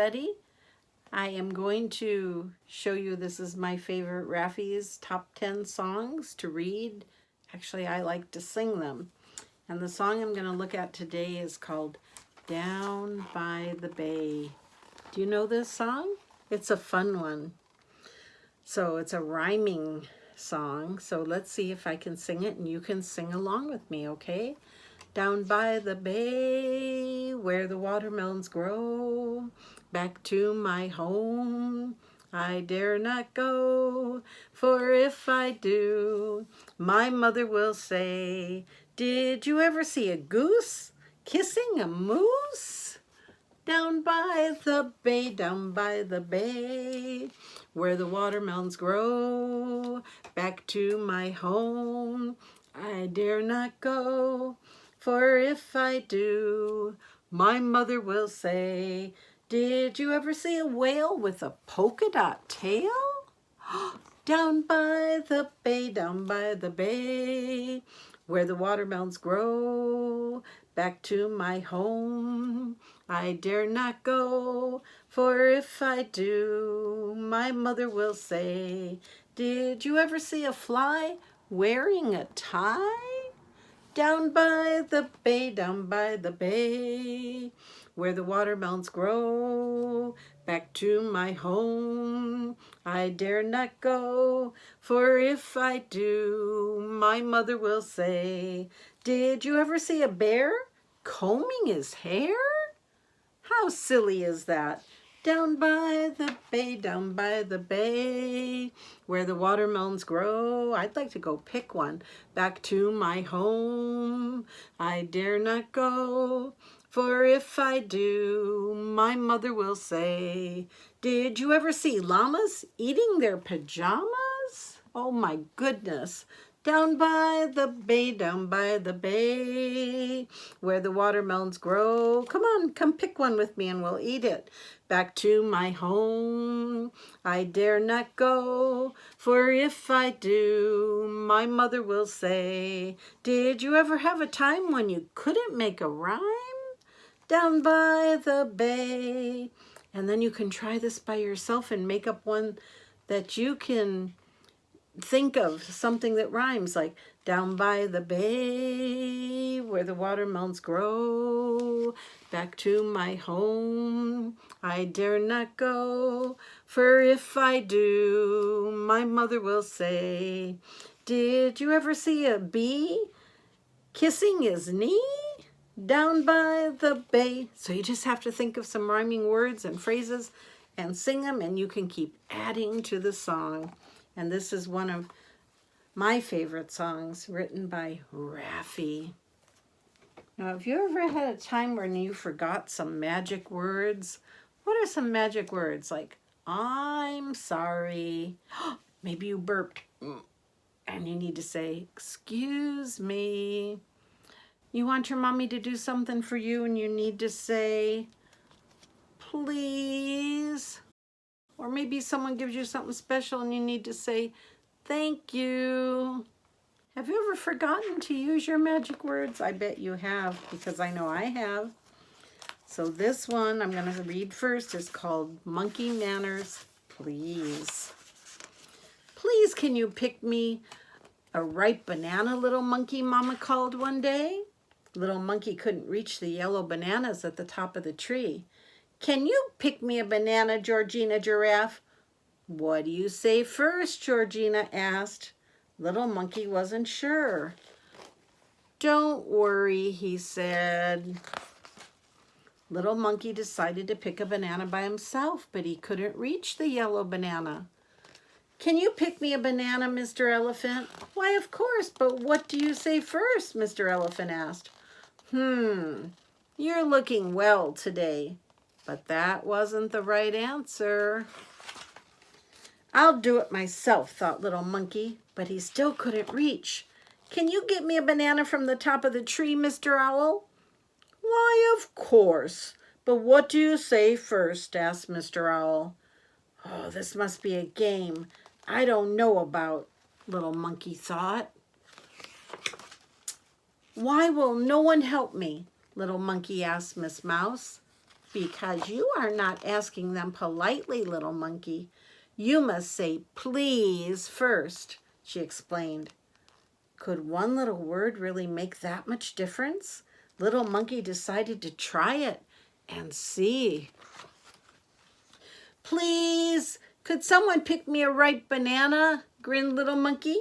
everybody. I am going to show you, this is my favorite Raffi's top 10 songs to read. Actually, I like to sing them. And the song I'm going to look at today is called Down by the Bay. Do you know this song? It's a fun one. So it's a rhyming song. So let's see if I can sing it and you can sing along with me, okay? Down by the bay where the watermelons grow, back to my home I dare not go, for if I do, my mother will say, did you ever see a goose kissing a moose? Down by the bay, where the watermelons grow, back to my home I dare not go, for if I do, my mother will say, did you ever see a whale with a polka dot tail? Down by the bay, where the watermelons grow, back to my home I dare not go, for if I do, my mother will say, did you ever see a fly wearing a tie? Down by the bay, where the watermelons grow, back to my home I dare not go, for if I do, my mother will say, did you ever see a bear combing his hair? How silly is that? Down by the bay, where the watermelons grow. I'd like to go pick one. Back to my home I dare not go, for if I do, my mother will say, did you ever see llamas eating their pajamas? Oh my goodness. Down by the bay, where the watermelons grow. Come on, come pick one with me and we'll eat it. Back to my home I dare not go, for if I do, my mother will say, did you ever have a time when you couldn't make a rhyme? Down by the bay. And then you can try this by yourself and make up one that you can think of, something that rhymes, like down by the bay where the watermelons grow, back to my home I dare not go, for if I do, my mother will say, did you ever see a bee kissing his knee? Down by the bay. So you just have to think of some rhyming words and phrases and sing them, and you can keep adding to the song. And this is one of my favorite songs, written by Raffi. Now, have you ever had a time when you forgot some magic words? What are some magic words? Like, I'm sorry. Maybe you burped and you need to say, excuse me. You want your mommy to do something for you and you need to say, please. Or maybe someone gives you something special and you need to say, thank you. Have you ever forgotten to use your magic words? I bet you have, because I know I have. So this one I'm going to read first is called Monkey Manners, Please. Please, can you pick me a ripe banana, little monkey, Mama called one day. Little monkey couldn't reach the yellow bananas at the top of the tree. Can you pick me a banana, Georgina Giraffe? What do you say first? Georgina asked. Little monkey wasn't sure. Don't worry, he said. Little monkey decided to pick a banana by himself, but he couldn't reach the yellow banana. Can you pick me a banana, Mr. Elephant? Why, of course, but what do you say first? Mr. Elephant asked. You're looking well today. But that wasn't the right answer. I'll do it myself, thought little monkey, but he still couldn't reach. Can you get me a banana from the top of the tree, Mr. Owl? Why, of course. But what do you say first? Asked Mr. Owl. Oh, this must be a game I don't know about, little monkey thought. Why will no one help me? Little monkey asked Miss Mouse. Because you are not asking them politely, little monkey. You must say please first, she explained. Could one little word really make that much difference? Little monkey decided to try it and see. Please, could someone pick me a ripe banana? Grinned little monkey.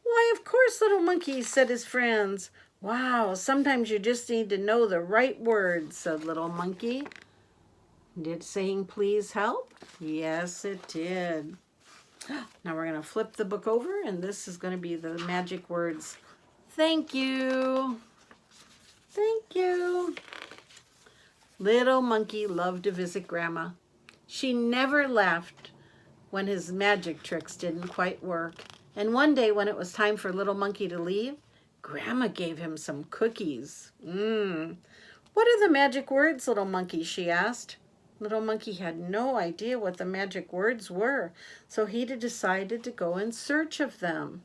Why, of course, little monkey, said his friends. Wow, sometimes you just need to know the right words, said little monkey. Did saying please help? Yes, it did. Now we're going to flip the book over, and this is going to be the magic words. Thank you. Thank you. Little monkey loved to visit Grandma. She never laughed when his magic tricks didn't quite work. And one day when it was time for little monkey to leave, Grandma gave him some cookies. What are the magic words, little monkey? She asked. Little monkey had no idea what the magic words were, so he decided to go in search of them.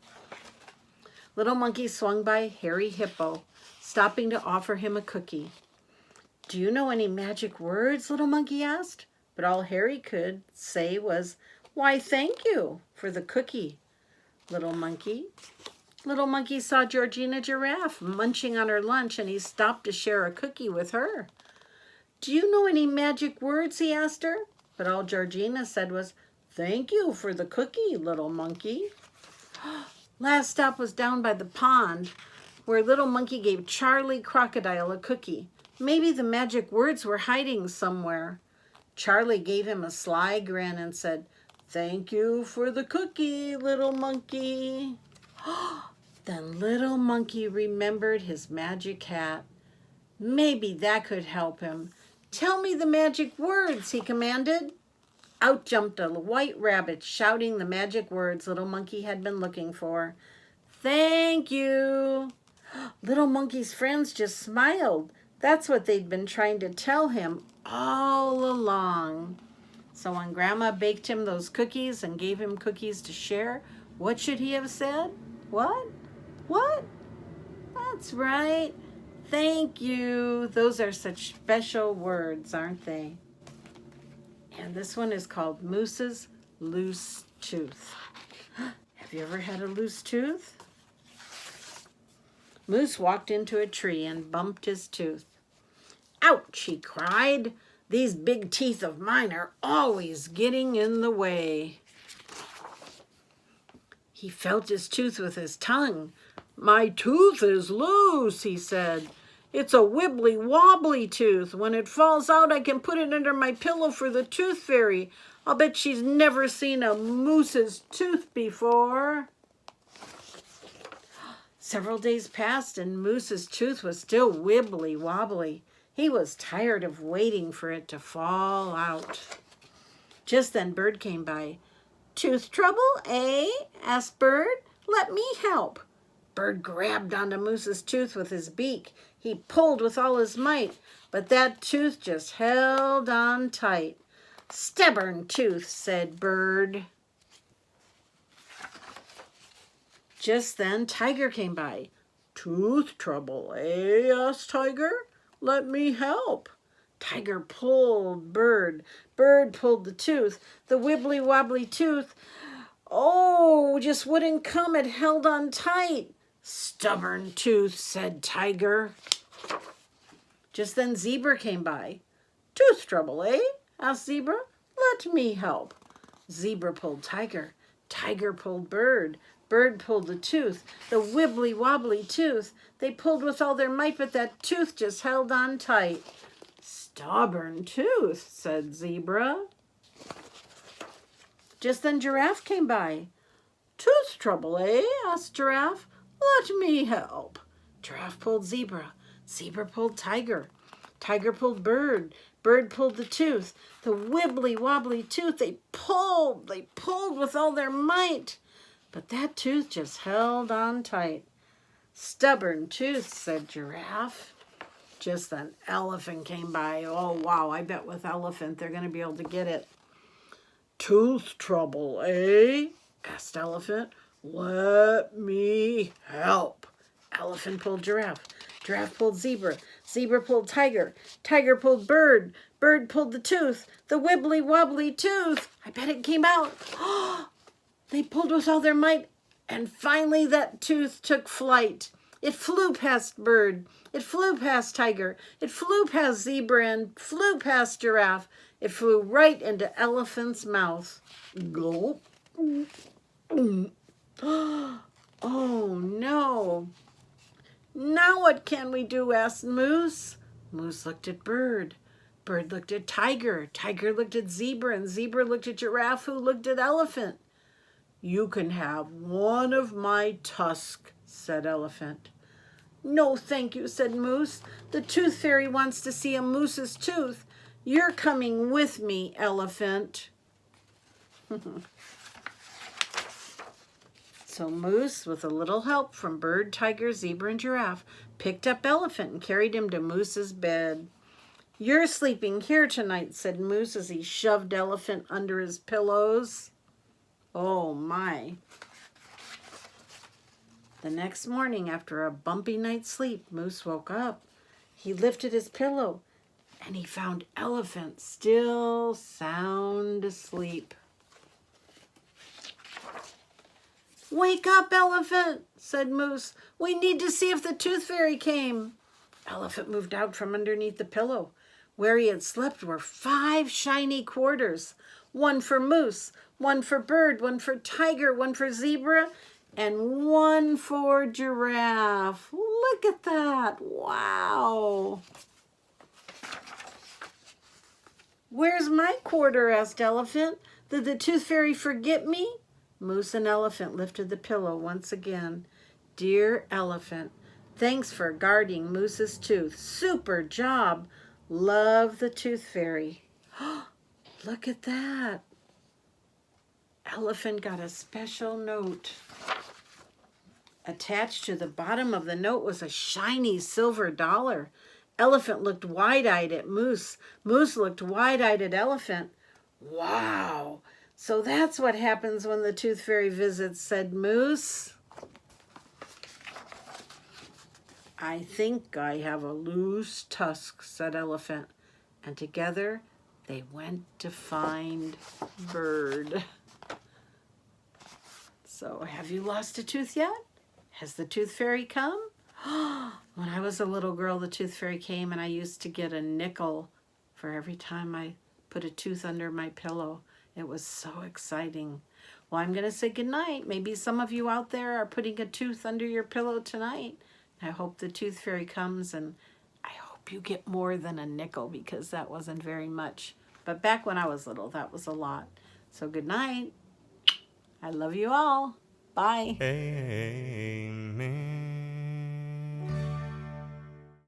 Little monkey swung by Hairy Hippo, stopping to offer him a cookie. Do you know any magic words? Little monkey asked. But all Harry could say was, why, thank you for the cookie, little monkey. Little monkey saw Georgina Giraffe munching on her lunch, and he stopped to share a cookie with her. Do you know any magic words? He asked her. But all Georgina said was, thank you for the cookie, little monkey. Last stop was down by the pond, where little monkey gave Charlie Crocodile a cookie. Maybe the magic words were hiding somewhere. Charlie gave him a sly grin and said, thank you for the cookie, little monkey. Then little monkey remembered his magic hat. Maybe that could help him. Tell me the magic words, he commanded. Out jumped a white rabbit, shouting the magic words little monkey had been looking for. Thank you. Little monkey's friends just smiled. That's what they'd been trying to tell him all along. So when Grandma baked him those cookies and gave him cookies to share, what should he have said? What? What? That's right. Thank you. Those are such special words, aren't they? And this one is called Moose's Loose Tooth. Have you ever had a loose tooth? Moose walked into a tree and bumped his tooth. Ouch, he cried. These big teeth of mine are always getting in the way. He felt his tooth with his tongue. My tooth is loose, he said. It's a wibbly-wobbly tooth. When it falls out, I can put it under my pillow for the tooth fairy. I'll bet she's never seen a moose's tooth before. Several days passed, and Moose's tooth was still wibbly-wobbly. He was tired of waiting for it to fall out. Just then Bird came by. Tooth trouble, eh? Asked Bird. Let me help. Bird grabbed onto Moose's tooth with his beak. He pulled with all his might, but that tooth just held on tight. Stubborn tooth, said Bird. Just then Tiger came by. Tooth trouble, eh? Asked Tiger. Let me help. Tiger pulled Bird. Bird pulled the tooth. The wibbly-wobbly tooth, just wouldn't come. It held on tight. Stubborn tooth, said Tiger. Just then Zebra came by. Tooth trouble, eh? Asked Zebra. Let me help. Zebra pulled Tiger. Tiger pulled Bird. Bird pulled the tooth, the wibbly-wobbly tooth. They pulled with all their might, but that tooth just held on tight. Stubborn tooth, said Zebra. Just then Giraffe came by. Tooth trouble, eh? Asked Giraffe. Let me help. Giraffe pulled Zebra. Zebra pulled Tiger. Tiger pulled Bird. Bird pulled the tooth, the wibbly-wobbly tooth. They pulled with all their might. But that tooth just held on tight. Stubborn tooth, said Giraffe. Just then Elephant came by. Oh, wow, I bet with Elephant they're going to be able to get it. Tooth trouble, eh? Asked Elephant. Let me help. Elephant pulled Giraffe. Giraffe pulled Zebra. Zebra pulled Tiger. Tiger pulled Bird. Bird pulled the tooth, the wibbly wobbly tooth. I bet it came out. They pulled with all their might, and finally that tooth took flight. It flew past bird. It flew past tiger. It flew past zebra and flew past giraffe. It flew right into elephant's mouth. Gulp. Oh no. Now what can we do? Asked Moose. Moose looked at Bird. Bird looked at Tiger. Tiger looked at Zebra, and Zebra looked at Giraffe, who looked at Elephant. You can have one of my tusks, said Elephant. No, thank you, said Moose. The Tooth Fairy wants to see a moose's tooth. You're coming with me, Elephant. So Moose, with a little help from Bird, Tiger, Zebra, and Giraffe, picked up Elephant and carried him to Moose's bed. You're sleeping here tonight, said Moose as he shoved Elephant under his pillows. Oh my. The next morning, after a bumpy night's sleep, Moose woke up. He lifted his pillow, and he found Elephant still sound asleep. Wake up, Elephant, said Moose. We need to see if the Tooth Fairy came. Elephant moved out from underneath the pillow. Where he had slept were 5 shiny quarters. 1 for Moose, 1 for Bird, 1 for Tiger, 1 for Zebra, and 1 for Giraffe. Look at that. Wow. Where's my quarter? Asked Elephant. Did the Tooth Fairy forget me? Moose and Elephant lifted the pillow once again. Dear Elephant, thanks for guarding Moose's tooth. Super job. Love the Tooth Fairy. Look at that. Elephant got a special note. Attached to the bottom of the note was a shiny silver dollar. Elephant looked wide-eyed at Moose. Moose looked wide-eyed at Elephant. Wow. So that's what happens when the Tooth Fairy visits, said Moose. I think I have a loose tusk, said Elephant. And together they went to find Bird. So have you lost a tooth yet? Has the Tooth Fairy come? When I was a little girl, the Tooth Fairy came, and I used to get a nickel for every time I put a tooth under my pillow. It was so exciting. Well, I'm going to say goodnight. Maybe some of you out there are putting a tooth under your pillow tonight. I hope the Tooth Fairy comes, and I hope you get more than a nickel, because that wasn't very much. But back when I was little, that was a lot. So good night. I love you all. Bye. Amen.